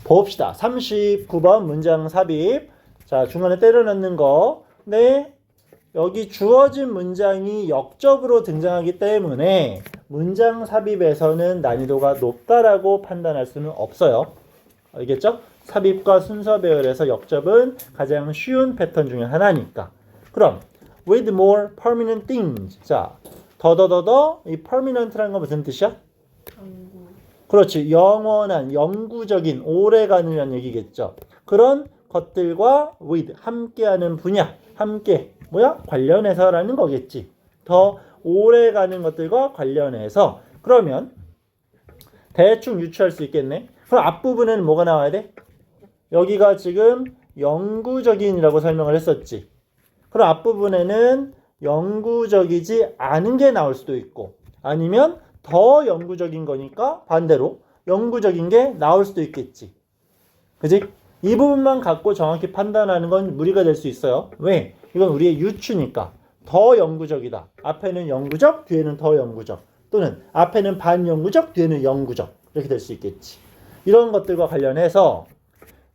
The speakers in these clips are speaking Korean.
봅시다. 39번 문장 삽입. 자, 중간에 때려 넣는 거. 네. 여기 주어진 문장이 역접으로 등장하기 때문에 문장 삽입에서는 난이도가 높다라고 판단할 수는 없어요. 알겠죠? 삽입과 순서 배열에서 역접은 가장 쉬운 패턴 중에 하나니까. 그럼 with more permanent things. 자, 더더더더 이 permanent라는 건 무슨 뜻이야? 그렇지. 영원한, 영구적인, 오래가는 얘기겠죠. 그런 것들과 with, 함께하는 분야, 함께, 뭐야? 관련해서라는 거겠지. 더 오래가는 것들과 관련해서. 그러면 대충 유추할 수 있겠네. 그럼 앞부분에는 뭐가 나와야 돼? 여기가 지금 영구적인이라고 설명을 했었지. 그럼 앞부분에는 영구적이지 않은 게 나올 수도 있고, 아니면 더 영구적인 거니까 반대로 영구적인 게 나올 수도 있겠지. 그지? 이 부분만 갖고 정확히 판단하는 건 무리가 될 수 있어요. 왜? 이건 우리의 유추니까. 더 영구적이다. 앞에는 영구적, 뒤에는 더 영구적. 또는 앞에는 반영구적, 뒤에는 영구적. 이렇게 될 수 있겠지. 이런 것들과 관련해서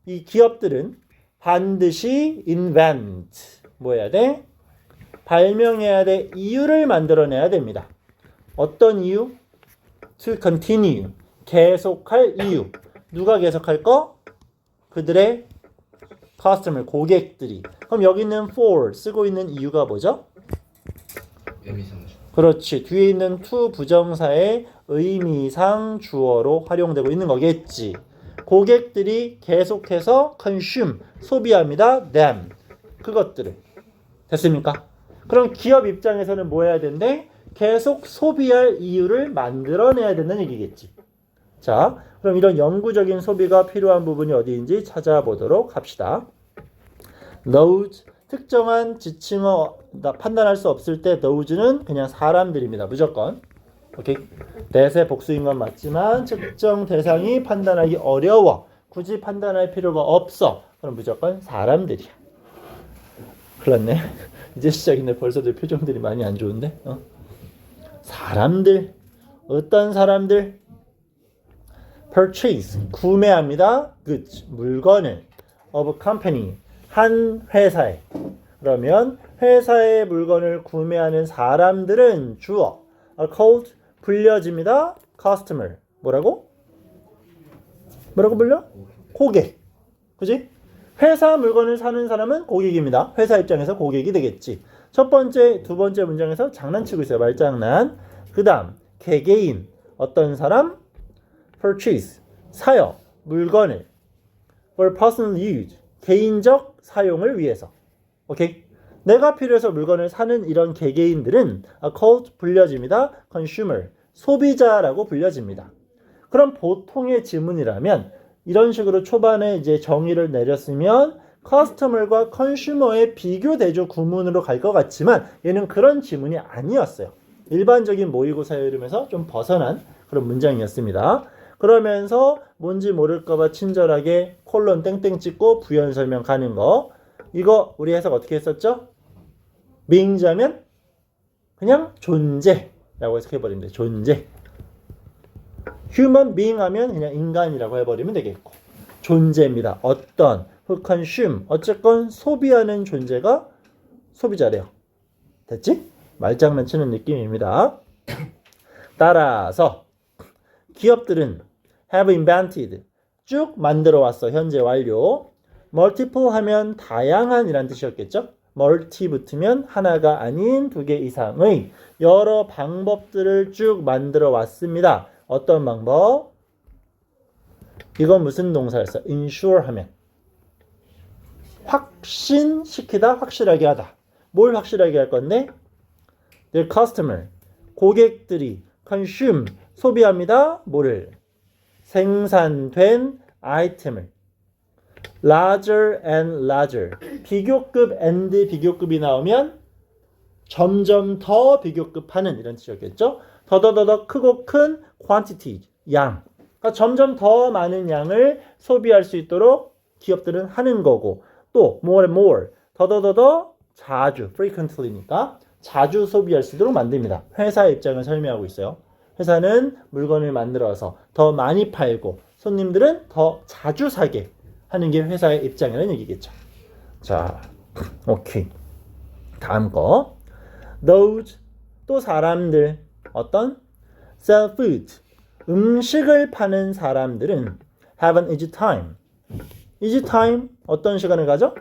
이 기업들은 반드시 invent, 뭐 해야 돼? 발명해야 돼. 이유를 만들어내야 됩니다. 어떤 이유? To continue, 계속할 이유. 누가 계속할 거? 그들의 customer, 고객들이. 그럼 여기 있는 for, 쓰고 있는 이유가 뭐죠? 의미상주. 그렇지. 뒤에 있는 to 부정사의 의미상 주어로 활용되고 있는 거겠지. 고객들이 계속해서 consume, 소비합니다. them, 그것들을. 됐습니까? 그럼 기업 입장에서는 뭐 해야 된대? 계속 소비할 이유를 만들어내야 된다는 얘기겠지. 자, 그럼 이런 영구적인 소비가 필요한 부분이 어디인지 찾아보도록 합시다. those, 특정한 지칭어 판단할 수 없을 때 those는 그냥 사람들입니다. 무조건. 오케이. 대세 복수인 건 맞지만 특정 대상이 판단하기 어려워. 굳이 판단할 필요가 없어. 그럼 무조건 사람들이야. 큰일 났네. 이제 시작인데 벌써들 표정들이 많이 안 좋은데? 사람들. 어떤 사람들? purchase, 구매합니다. goods, 물건을. of company, 한 회사에. 그러면 회사의 물건을 구매하는 사람들은 주어 are called, 불려집니다. customer. 뭐라고? 뭐라고 불려? 고객. 그지? 회사 물건을 사는 사람은 고객입니다. 회사 입장에서 고객이 되겠지. 첫 번째, 두 번째 문장에서 장난치고 있어요. 말장난. 그 다음, 개개인. 어떤 사람? purchase, 사요. 물건을. for personal use, 개인적 사용을 위해서. 오케이? 내가 필요해서 물건을 사는 이런 개개인들은 are called, 불려집니다. consumer, 소비자라고 불려집니다. 그럼 보통의 지문이라면 이런 식으로 초반에 이제 정의를 내렸으면 customer과 consumer의 비교 대조 구문으로 갈 것 같지만 얘는 그런 지문이 아니었어요. 일반적인 모의고사의 흐름에서 좀 벗어난 그런 문장이었습니다. 그러면서 뭔지 모를까봐 친절하게 콜론 땡땡 찍고 부연 설명 가는 거. 이거 우리 해석 어떻게 했었죠? being자면 그냥 존재라고 해석해버리면 돼. 존재. human being 하면 그냥 인간이라고 해버리면 되겠고. 존재입니다. 어떤, who consume, 어쨌건 소비하는 존재가 소비자래요. 됐지? 말장난 치는 느낌입니다. 따라서 기업들은 have invented, 쭉 만들어 왔어. 현재 완료. multiple 하면 다양한 이란 뜻이었겠죠? multi 붙으면 하나가 아닌 두 개 이상의 여러 방법들을 쭉 만들어 왔습니다. 어떤 방법? 이건 무슨 동사였어? ensure 하면 확신시키다, 확실하게 하다. 뭘 확실하게 할 건데? their customer, 고객들이 consume, 소비합니다. 뭐를? 생산된 아이템을. larger and larger, 비교급 and 비교급이 나오면 점점 더 비교급하는 이런 뜻이었겠죠. 더더더더 크고 큰 quantity, 양. 그러니까 점점 더 많은 양을 소비할 수 있도록 기업들은 하는 거고, 또 more and more, 더더더더 자주, frequently니까 자주 소비할 수 있도록 만듭니다. 회사의 입장을 설명하고 있어요. 회사는 물건을 만들어서 더 많이 팔고 손님들은 더 자주 사게 하는 게 회사의 입장이라는 얘기겠죠. 자, 오케이. 다음 거. Those 또 사람들 어떤? Sell food 음식을 파는 사람들은 have an easy time. easy time 어떤 시간을 가져?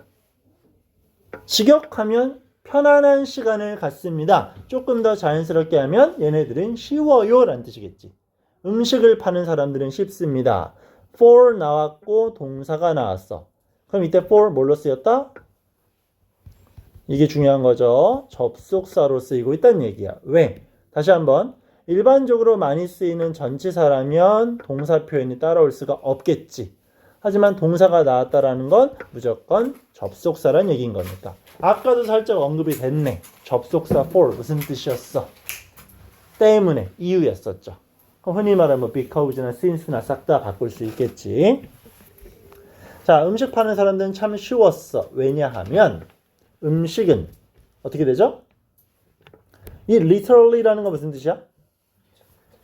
직역하면 편안한 시간을 갖습니다. 조금 더 자연스럽게 하면 얘네들은 쉬워요 라는 뜻이겠지. 음식을 파는 사람들은 쉽습니다. for 나왔고 동사가 나왔어. 그럼 이때 for 뭘로 쓰였다? 이게 중요한 거죠. 접속사로 쓰이고 있다는 얘기야. 왜? 다시 한번. 일반적으로 많이 쓰이는 전치사라면 동사 표현이 따라올 수가 없겠지. 하지만 동사가 나왔다라는 건 무조건 접속사란 얘기인 거니까. 아까도 살짝 언급이 됐네. 접속사 for 무슨 뜻이었어? 때문에, 이유였었죠. 흔히 말하는 뭐 because나 since나 싹 다 바꿀 수 있겠지. 자, 음식 파는 사람들은 참 쉬웠어. 왜냐하면 음식은 어떻게 되죠? 이 literally라는 건 무슨 뜻이야?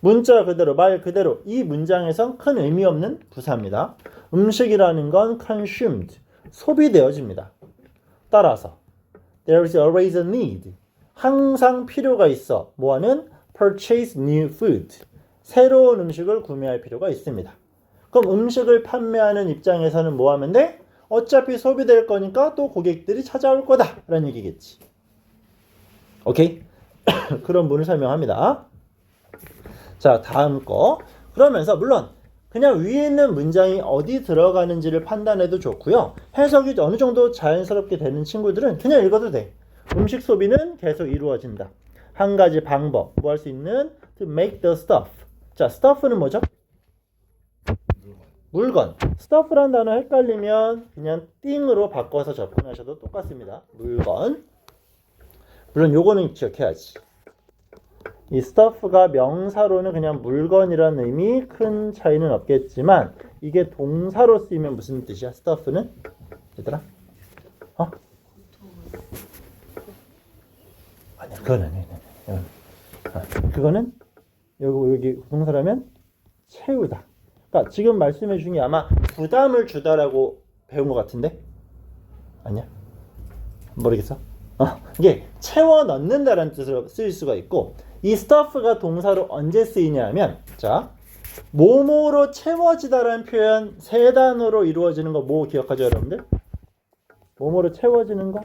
문자 그대로, 말 그대로 이 문장에선 큰 의미 없는 부사입니다. 음식이라는 건 consumed, 소비되어집니다. 따라서 there is always a need, 항상 필요가 있어. 뭐하는? purchase new food, 새로운 음식을 구매할 필요가 있습니다. 그럼 음식을 판매하는 입장에서는 뭐 하면 돼? 어차피 소비될 거니까 또 고객들이 찾아올 거다 라는 얘기겠지. 오케이? 그런 문을 설명합니다. 자, 다음 거. 그러면서 물론 그냥 위에 있는 문장이 어디 들어가는지를 판단해도 좋고요. 해석이 어느 정도 자연스럽게 되는 친구들은 그냥 읽어도 돼. 음식 소비는 계속 이루어진다. 한 가지 방법, 뭐 할 수 있는? To make the stuff. 자, stuff는 뭐죠? 물건. stuff라는 단어 헷갈리면 그냥 thing으로 바꿔서 접근하셔도 똑같습니다. 물건. 물론 요거는 기억해야지. 이 stuff가 명사로는 그냥 물건이라는 의미 큰 차이는 없겠지만 이게 동사로 쓰이면 무슨 뜻이야? stuff는? 얘들아? 아니야, 그건 아니야. 그거는 여기 동사라면 채우다. 그러니까 지금 말씀해 주신 게 아마 부담을 주다라고 배운 것 같은데? 아니야? 모르겠어? 이게 채워 넣는다라는 뜻으로 쓰일 수가 있고 이 stuff가 동사로 언제 쓰이냐 하면 자, 뭐뭐로 채워지다라는 표현 세 단어로 이루어지는 거 뭐 기억하죠 여러분들? 뭐뭐로 채워지는 거?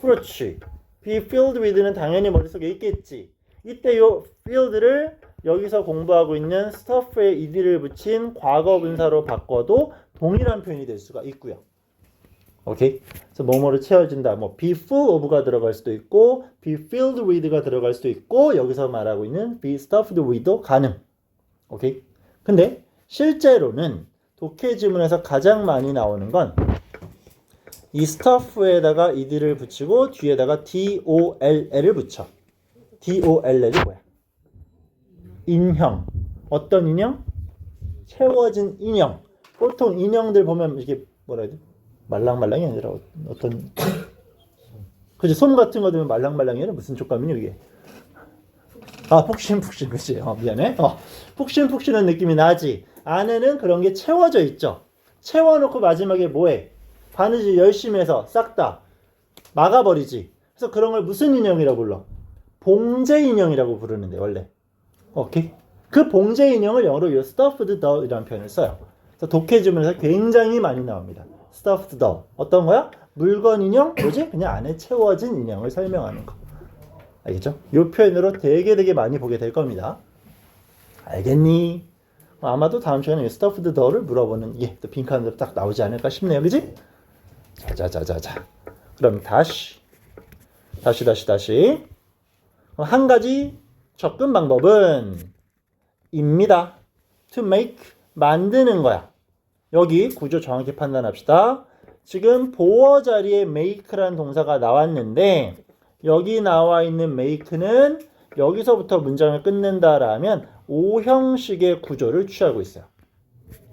그렇지. be filled with는 당연히 머릿속에 있겠지. 이때 요 field를 여기서 공부하고 있는 stuff에 ed를 붙인 과거 분사로 바꿔도 동일한 표현이 될 수가 있고요. 오케이? 그래서 뭐뭐로 채워진다. 뭐 be full of가 들어갈 수도 있고 be filled with가 들어갈 수도 있고 여기서 말하고 있는 be stuffed with도 가능. 오케이? 근데 실제로는 독해 지문에서 가장 많이 나오는 건 이 stuff에다가 ed를 붙이고 뒤에다가 doll을 붙여. doll이 뭐야? 인형. 어떤 인형? 채워진 인형. 보통 인형들 보면 이게 뭐라 해야 돼? 말랑말랑이 아니라 어떤 그치 솜 같은 거 들면 말랑말랑이 아니라 무슨 촉감이냐 이게 푹신푹신 그치 미안해 푹신푹신한 느낌이 나지. 안에는 그런 게 채워져 있죠. 채워놓고 마지막에 뭐해? 바느질 열심히 해서 싹 다 막아버리지. 그래서 그런 걸 무슨 인형이라고 불러? 봉제 인형이라고 부르는데 원래. 오케이? 그 봉제 인형을 영어로 stuffed doll이라는 표현을 써요. 그래서 독해 지문에서 굉장히 많이 나옵니다. stuffed doll. 어떤 거야? 물건 인형? 뭐지? 그냥 안에 채워진 인형을 설명하는 거. 알겠죠? 이 표현으로 되게 많이 보게 될 겁니다. 알겠니? 아마도 다음 시간에 stuffed doll을 물어보는 이게 또 빈칸으로 딱 나오지 않을까 싶네요. 그지? 자. 그럼 다시. 한 가지 접근 방법은 입니다. to make, 만드는 거야. 여기 구조 정확히 판단합시다. 지금 보어 자리에 make라는 동사가 나왔는데 여기 나와 있는 make는 여기서부터 문장을 끝낸다라면 O형식의 구조를 취하고 있어요.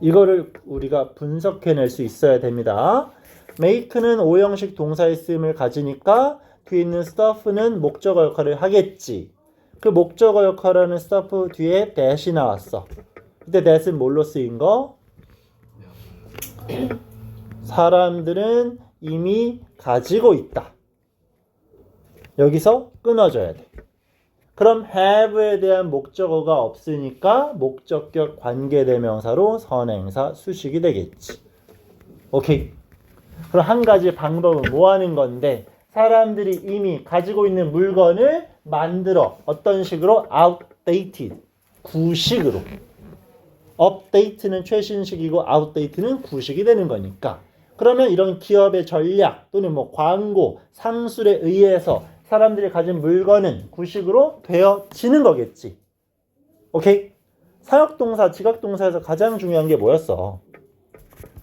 이거를 우리가 분석해낼 수 있어야 됩니다. make는 O형식 동사의 쓰임을 가지니까 뒤에 있는 stuff는 목적어 역할을 하겠지. 그 목적어 역할하는 stuff 뒤에 dash이 나왔어. 그때 that은 뭘로 쓰인 거? 사람들은 이미 가지고 있다. 여기서 끊어줘야 돼. 그럼 have에 대한 목적어가 없으니까 목적격 관계대명사로 선행사 수식이 되겠지. 오케이. 그럼 한 가지 방법은 뭐 하는 건데, 사람들이 이미 가지고 있는 물건을 만들어 어떤 식으로? outdated, 구식으로. update는 최신식이고 outdate는 구식이 되는 거니까. 그러면 이런 기업의 전략 또는 뭐 광고, 상술에 의해서 사람들이 가진 물건은 구식으로 되어지는 거겠지. 오케이? 사역동사, 지각동사에서 가장 중요한 게 뭐였어?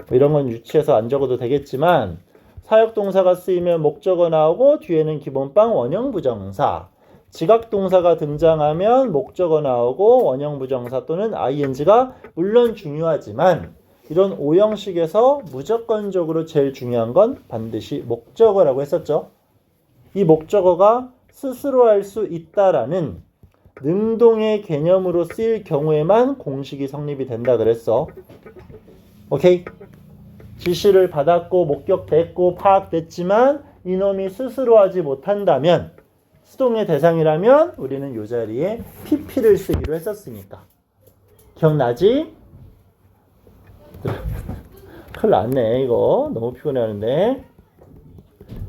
뭐 이런 건 유치해서 안 적어도 되겠지만, 사역동사가 쓰이면 목적어 나오고 뒤에는 기본빵 원형부정사, 지각동사가 등장하면 목적어 나오고 원형부정사 또는 ing가 물론 중요하지만, 이런 오형식에서 무조건적으로 제일 중요한 건 반드시 목적어라고 했었죠. 이 목적어가 스스로 할 수 있다라는 능동의 개념으로 쓰일 경우에만 공식이 성립이 된다 그랬어. 오케이? 지시를 받았고 목격됐고 파악됐지만 이놈이 스스로 하지 못한다면, 수동의 대상이라면 우리는 이 자리에 PP를 쓰기로 했었으니까. 기억나지? 큰일 났네. 이거 너무 피곤해하는데.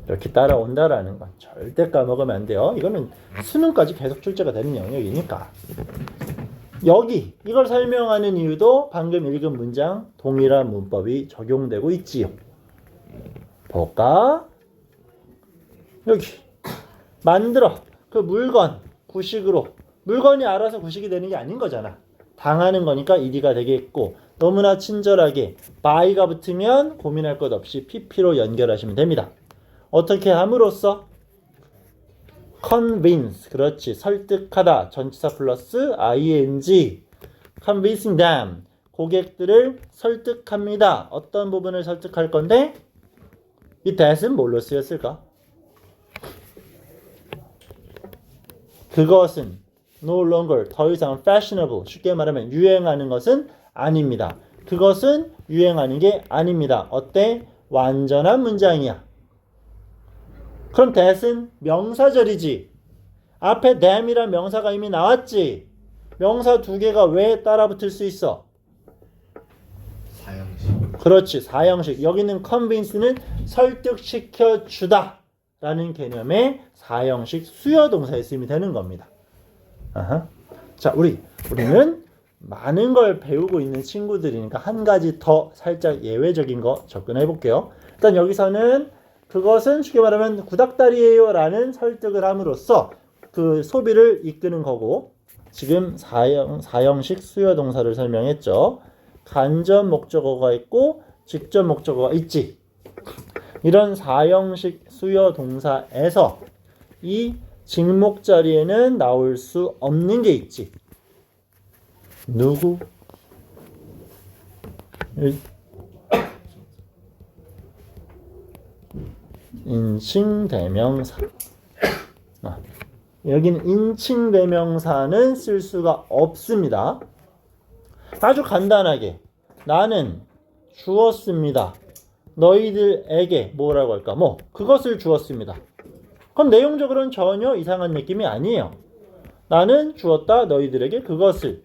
이렇게 따라온다라는 건 절대 까먹으면 안 돼요. 이거는 수능까지 계속 출제가 되는 영역이니까. 여기 이걸 설명하는 이유도 방금 읽은 문장 동일한 문법이 적용되고 있지요. 볼까? 여기 만들어 그 물건 구식으로, 물건이 알아서 구식이 되는 게 아닌 거잖아. 당하는 거니까 ed가 되겠고, 너무나 친절하게 by가 붙으면 고민할 것 없이 pp로 연결하시면 됩니다. 어떻게 함으로써? convince, 그렇지, 설득하다, 전치사 플러스 ing, convincing them, 고객들을 설득합니다. 어떤 부분을 설득할 건데? 이 that은 뭘로 쓰였을까? 그것은 no longer, 더 이상 fashionable, 쉽게 말하면 유행하는 것은 아닙니다. 그것은 유행하는 게 아닙니다. 어때? 완전한 문장이야. 그럼 that은 명사절이지. 앞에 them이란 명사가 이미 나왔지. 명사 두 개가 왜 따라 붙을 수 있어? 사형식. 그렇지, 사형식. 여기는 convince는 설득시켜 주다 라는 개념의 사형식 수요동사에 쓰임이 되는 겁니다. 아하. 자, 우리는 많은 걸 배우고 있는 친구들이니까 한 가지 더 살짝 예외적인 거 접근해 볼게요. 일단 여기서는 그것은 쉽게 말하면 구닥다리예요 라는 설득을 함으로써 그 소비를 이끄는 거고, 지금 사형식 수요동사를 설명했죠. 간접 목적어가 있고 직접 목적어가 있지. 이런 사형식 수요동사에서 이 직목 자리에는 나올 수 없는 게 있지. 누구? 인칭대명사. 여기는 인칭대명사는 쓸 수가 없습니다. 아주 간단하게 나는 주었습니다. 너희들에게 뭐라고 할까? 그것을 주었습니다. 그럼 내용적으로는 전혀 이상한 느낌이 아니에요. 나는 주었다 너희들에게 그것을.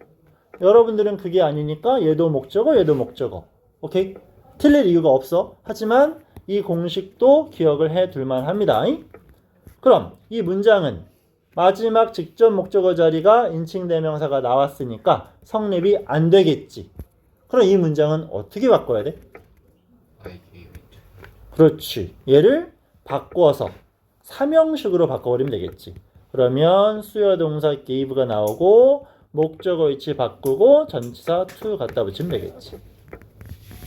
여러분들은 그게 아니니까 얘도 목적어 얘도 목적어. 오케이? 틀릴 이유가 없어. 하지만 이 공식도 기억을 해 둘만 합니다. 그럼 이 문장은 마지막 직접 목적어 자리가 인칭대명사가 나왔으니까 성립이 안 되겠지. 그럼 이 문장은 어떻게 바꿔야 돼? 그렇지. 얘를 바꿔서 삼형식으로 바꿔버리면 되겠지. 그러면 수요동사 gave가 나오고 목적어 위치 바꾸고 전치사 to 갖다 붙이면 되겠지.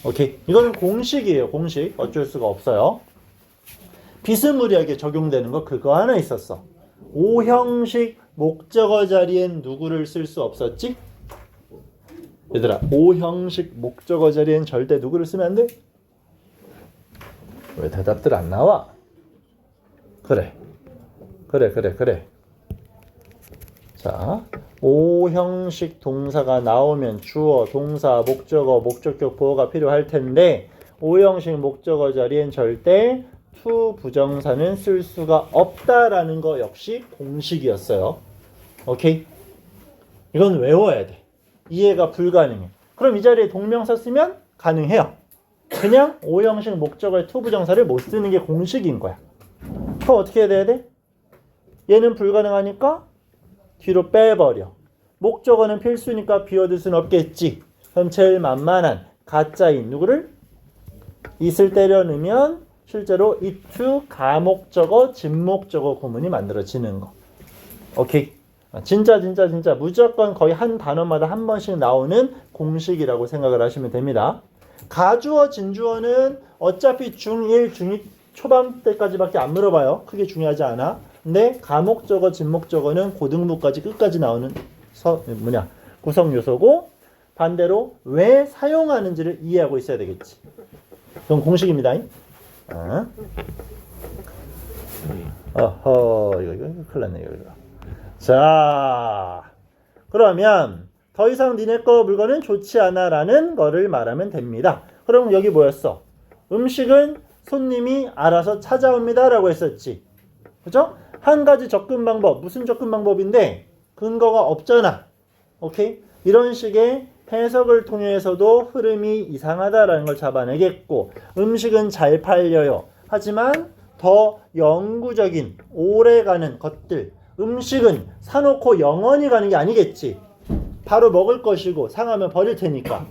오케이. 이거는 공식이에요. 공식. 어쩔 수가 없어요. 비스무리하게 적용되는 거 그거 하나 있었어. 오형식 목적어 자리엔 누구를 쓸 수 없었지? 얘들아, 오형식 목적어 자리엔 절대 누구를 쓰면 안 돼? 왜 대답들 안 나와? 그래. 자, O형식 동사가 나오면 주어, 동사, 목적어, 목적격, 보어가 필요할 텐데 O형식 목적어 자리엔 절대 to 부정사는 쓸 수가 없다라는 거 역시 공식이었어요. 오케이? 이건 외워야 돼. 이해가 불가능해. 그럼 이 자리에 동명사 쓰면 가능해요. 그냥 O형식 목적어의 to 부정사를 못 쓰는 게 공식인 거야. 그럼 어떻게 해야 돼? 얘는 불가능하니까 뒤로 빼버려. 목적어는 필수니까 비워둘 수는 없겠지. 그럼 제일 만만한 가짜인 누구를? it을 때려 넣으면 실제로 it 가목적어, 진목적어 구문이 만들어지는 거. 오케이? 진짜 무조건 거의 한 단어마다 한 번씩 나오는 공식이라고 생각을 하시면 됩니다. 가주어, 진주어는 어차피 중1, 중2 초반 때까지밖에 안 물어봐요. 크게 중요하지 않아. 근데 가목적어, 진목적어는 고등부까지 끝까지 나오는 구성 요소고 반대로 왜 사용하는지를 이해하고 있어야 되겠지. 그건 공식입니다. 이거 큰일 났네, 이거. 자, 그러면 더 이상 니네 거 물건은 좋지 않아 라는 거를 말하면 됩니다. 그럼 여기 뭐였어? 음식은 손님이 알아서 찾아옵니다 라고 했었지. 그죠? 한 가지 접근 방법, 무슨 접근 방법인데 근거가 없잖아. 오케이? 이런 식의 해석을 통해서도 흐름이 이상하다라는 걸 잡아내겠고 음식은 잘 팔려요. 하지만 더 영구적인 오래가는 것들 음식은 사놓고 영원히 가는 게 아니겠지. 바로 먹을 것이고 상하면 버릴 테니까.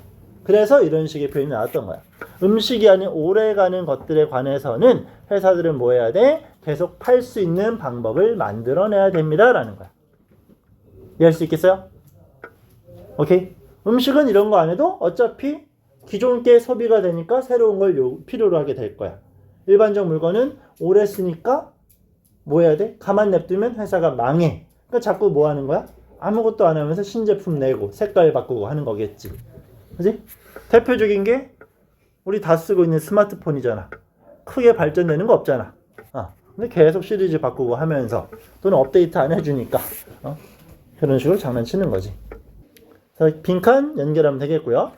그래서 이런 식의 표현이 나왔던 거야. 음식이 아닌 오래가는 것들에 관해서는 회사들은 뭐 해야 돼? 계속 팔 수 있는 방법을 만들어내야 됩니다 라는 거야. 이해할 수 있겠어요? 오케이? 음식은 이런 거 안 해도 어차피 기존 게 소비가 되니까 새로운 걸 필요로 하게 될 거야. 일반적 물건은 오래 쓰니까 뭐 해야 돼? 가만 냅두면 회사가 망해. 그러니까 자꾸 뭐 하는 거야? 아무것도 안 하면서 신제품 내고 색깔 바꾸고 하는 거겠지. 그지? 대표적인 게 우리 다 쓰고 있는 스마트폰이잖아. 크게 발전되는 거 없잖아. 근데 계속 시리즈 바꾸고 하면서 또는 업데이트 안 해주니까 그런 식으로 장난치는 거지. 그래서 빈칸 연결하면 되겠고요.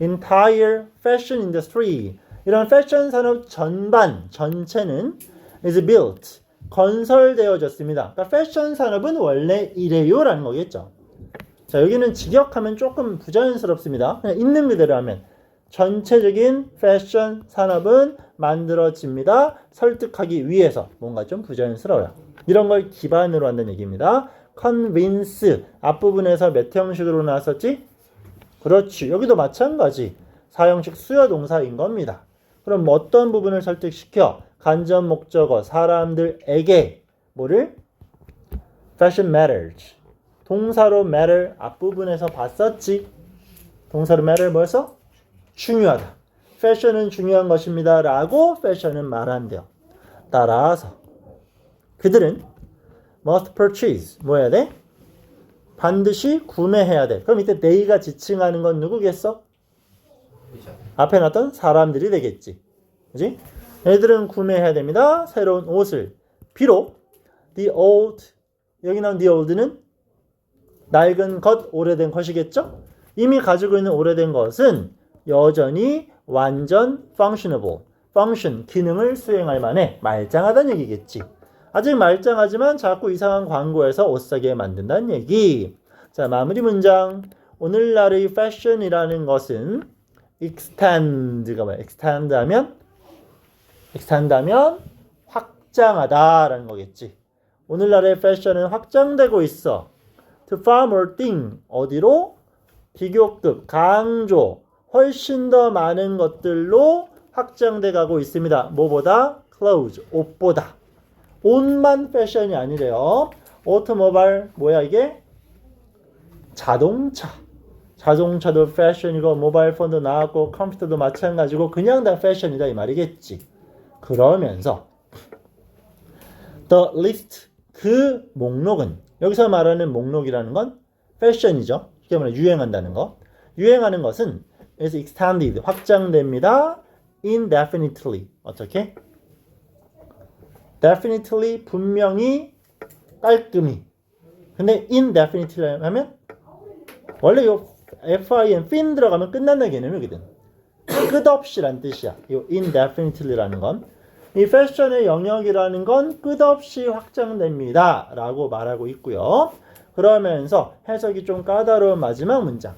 Entire fashion industry 이런 패션 산업 전체는 is built 건설되어졌습니다. 그러니까 패션 산업은 원래 이래요라는 거겠죠. 자, 여기는 직역하면 조금 부자연스럽습니다. 그냥 있는 그대로 하면 전체적인 패션 산업은 만들어집니다. 설득하기 위해서 뭔가 좀 부자연스러워요. 이런 걸 기반으로 한다는 얘기입니다. convince 앞부분에서 몇 형식으로 나왔었지? 그렇지. 여기도 마찬가지. 사형식 수요 동사인 겁니다. 그럼 뭐 어떤 부분을 설득시켜? 간접 목적어 사람들에게 뭐를? Fashion matters. 동사로 matter 앞부분에서 봤었지. 동사로 matter 뭐였어? 중요하다. 패션은 중요한 것입니다. 라고 패션은 말한대요. 따라서 그들은 must purchase 뭐 해야 돼? 반드시 구매해야 돼. 그럼 이때 they가 지칭하는 건 누구겠어? 앞에 놨던 사람들이 되겠지. 그지? 애들은 구매해야 됩니다. 새로운 옷을. 비록 the old 여기 나온 the old는 낡은 것, 오래된 것이겠죠? 이미 가지고 있는 오래된 것은 여전히 완전 functionable, function, 기능을 수행할 만해 말짱하다는 얘기겠지. 아직 말짱하지만 자꾸 이상한 광고에서 옷 사게 만든다는 얘기. 자, 마무리 문장. 오늘날의 패션이라는 것은 extend가 뭐야? extend 하면 확장하다라는 거겠지. 오늘날의 패션은 확장되고 있어. To far more thing. 어디로? 비교급, 강조, 훨씬 더 많은 것들로 확장돼 가고 있습니다. 뭐보다? clothes, 옷보다. 옷만 패션이 아니래요. 오토모바일, 뭐야 이게? 자동차도 패션이고 모바일 폰도 나왔고 컴퓨터도 마찬가지고 그냥 다 패션이다 이 말이겠지. 그러면서 the list, 그 목록은 여기서 말하는 목록이라는 건 패션이죠. 쉽게 말해 유행한다는 거. 유행하는 것은 is extended, 확장됩니다. indefinitely. 어떻게? definitely, 분명히, 깔끔히. 근데 indefinitely 하면 원래 요 fin fin 들어가면 끝난다는 개념이거든. 끝없이란 뜻이야. 요 indefinitely라는 건. 이 패션의 영역이라는 건 끝없이 확장됩니다. 라고 말하고 있고요. 그러면서 해석이 좀 까다로운 마지막 문장.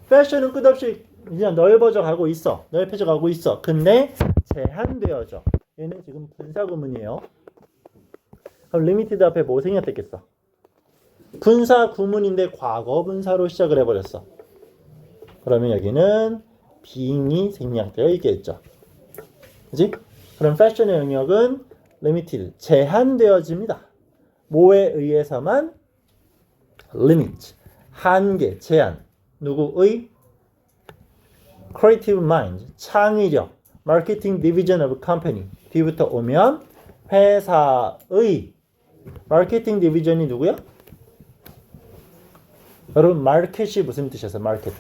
패션은 끝없이 그냥 넓어져 가고 있어. 넓혀져 가고 있어. 근데 제한되어져. 얘는 지금 분사 구문이에요. 그럼 limited 앞에 뭐 생략됐겠어? 분사 구문인데 과거 분사로 시작을 해버렸어. 그러면 여기는 being이 생략되어 있겠죠. 그지? 그럼 fashion의 영역은 limited, 제한되어집니다. 뭐에 의해서만? limit, 한계, 제한. 누구의? creative mind, 창의력, marketing division of company. 뒤부터 오면 회사의 마케팅 디비전이 누구야? 여러분 마켓이 무슨 뜻이었어? 마켓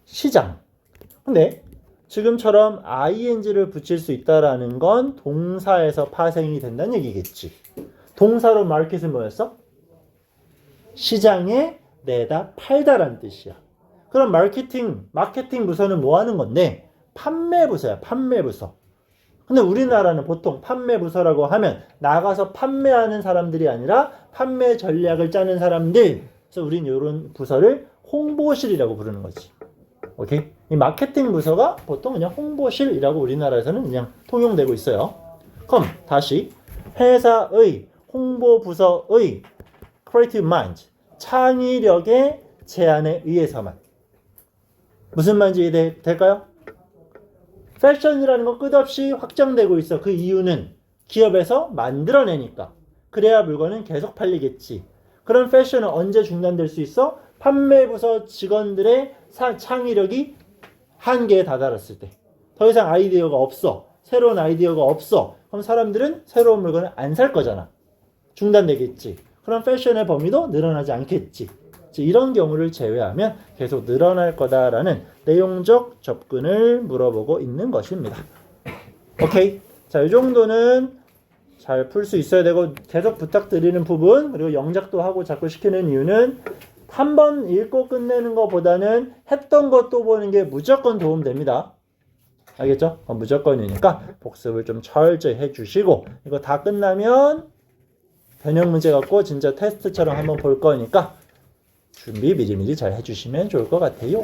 시장. 근데 지금처럼 ing를 붙일 수 있다라는 건 동사에서 파생이 된다는 얘기겠지. 동사로 마켓은 뭐였어? 시장에 내다 팔다라는 뜻이야. 그럼 마케팅 부서는 뭐 하는 건데? 판매 부서야. 판매 부서. 근데 우리나라는 보통 판매 부서라고 하면 나가서 판매하는 사람들이 아니라 판매 전략을 짜는 사람들. 그래서 우린 이런 부서를 홍보실이라고 부르는 거지. 오케이? 이 마케팅 부서가 보통 그냥 홍보실이라고 우리나라에서는 그냥 통용되고 있어요. 그럼 다시 회사의 홍보 부서의 creative mind, 창의력의 제한에 의해서만. 무슨 말인지 이해될까요? 패션이라는 건 끝없이 확장되고 있어. 그 이유는 기업에서 만들어내니까. 그래야 물건은 계속 팔리겠지. 그럼 패션은 언제 중단될 수 있어? 판매부서 직원들의 창의력이 한계에 다다랐을 때. 더 이상 아이디어가 없어. 새로운 아이디어가 없어. 그럼 사람들은 새로운 물건을 안 살 거잖아. 중단되겠지. 그럼 패션의 범위도 늘어나지 않겠지. 이런 경우를 제외하면 계속 늘어날 거다라는 내용적 접근을 물어보고 있는 것입니다. 오케이. 자, 이 정도는 잘 풀 수 있어야 되고 계속 부탁드리는 부분, 그리고 영작도 하고 자꾸 시키는 이유는 한 번 읽고 끝내는 것보다는 했던 것도 보는 게 무조건 도움됩니다. 알겠죠? 무조건이니까 복습을 좀 철저히 해주시고 이거 다 끝나면 변형 문제 갖고 진짜 테스트처럼 한번 볼 거니까 준비 미리미리 잘 해주시면 좋을 것 같아요.